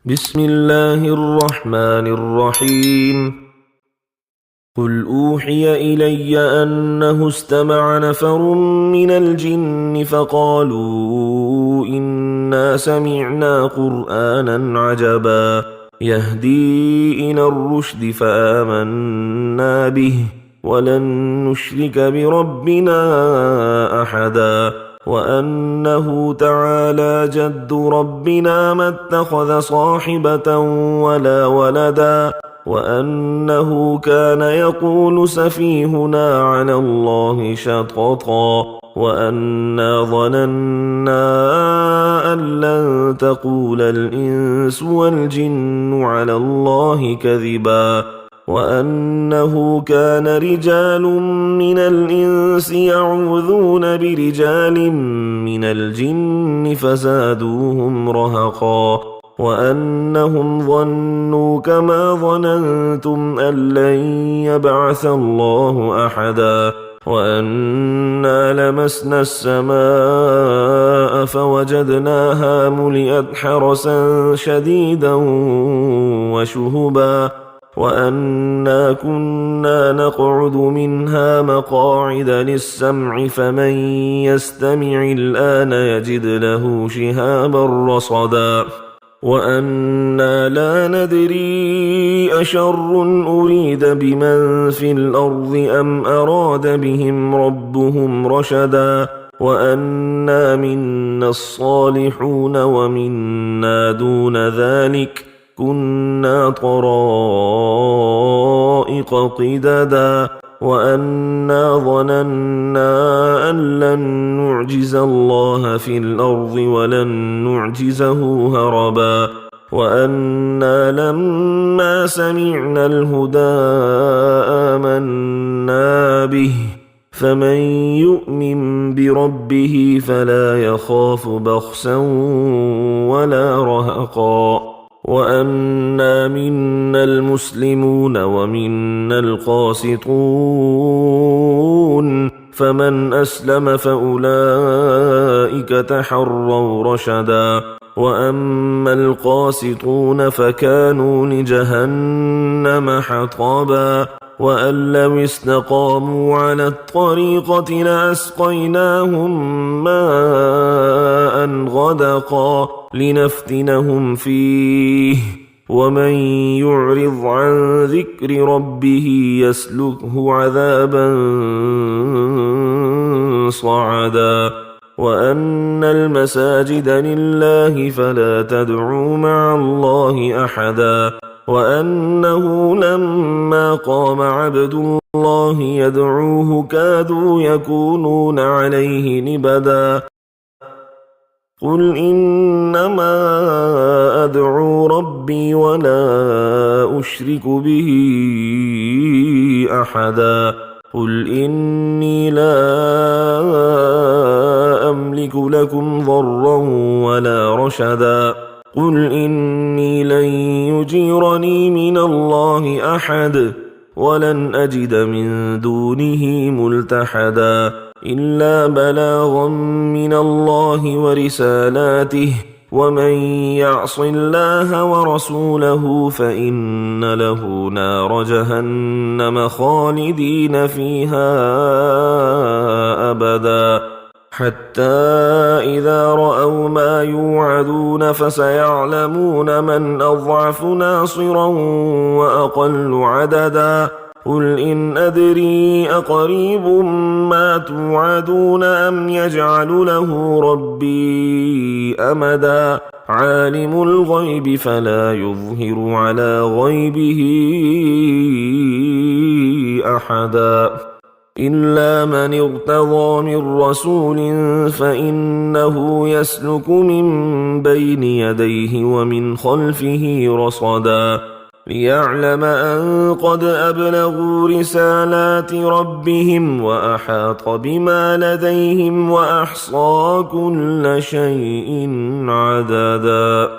بسم الله الرحمن الرحيم. قل أوحي إلي أنه استمع نفر من الجن فقالوا إنا سمعنا قرآنا عجبا يهدي إلى الرشد فآمنا به ولن نشرك بربنا أحدا وأنه تعالى جد ربنا ما اتخذ صاحبة ولا ولدا وأنه كان يقول سفيهنا على الله شططا وأنا ظننا أن لن تقول الإنس والجن على الله كذبا وأنه كان رجال من الإنس يعوذون برجال من الجن فزادوهم رهقا وأنهم ظنوا كما ظننتم أن لن يبعث الله أحدا وأنا لمسنا السماء فوجدناها ملئت حرسا شديدا وشهبا وأنا كنا نقعد منها مقاعد للسمع فمن يستمع الآن يجد له شهابا رصدا وأنا لا ندري أشر أريد بمن في الأرض أم أراد بهم ربهم رشدا وأنا منا الصالحون ومنا دون ذلك كنا طرائق قددا وأنا ظننا أن لن نعجز الله في الأرض ولن نعجزه هربا وأنا لما سمعنا الهدى آمنا به فمن يؤمن بربه فلا يخاف بخسا ولا رهقا وأنا منا المسلمون ومنا القاسطون فمن أسلم فأولئك تحروا رشدا وأما القاسطون فكانوا لجهنم حطبا وأن لو استقاموا على الطريقة لأسقيناهم ماء غدقا لنفتنهم فيه ومن يعرض عن ذكر ربه يسلكه عذابا صعدا وأن المساجد لله فلا تدعوا مع الله أحدا وأنه لما قام عبد الله يدعوه كادوا يكونون عليه لبدا قل إنما أدعو ربي ولا أشرك به أحدا قل إني لا أملك لكم ضرا ولا رشدا قل إني لن يجيرني من الله أحد ولن أجد من دونه ملتحدا إلا بلاغا من الله ورسالاته ومن يعص الله ورسوله فإن له نار جهنم خالدين فيها أبدا حتى إذا رأوا ما يوعدون فسيعلمون من أضعف ناصرا وأقل عددا قل إن أدري أقريب ما توعدون أم يجعل له ربي أمدا عالم الغيب فلا يظهر على غيبه أحدا إلا من ارتضى من رسول فإنه يسلك من بين يديه ومن خلفه رصدا ليعلم أن قد أبلغوا رسالات ربهم وأحاط بما لديهم وأحصى كل شيء عددا.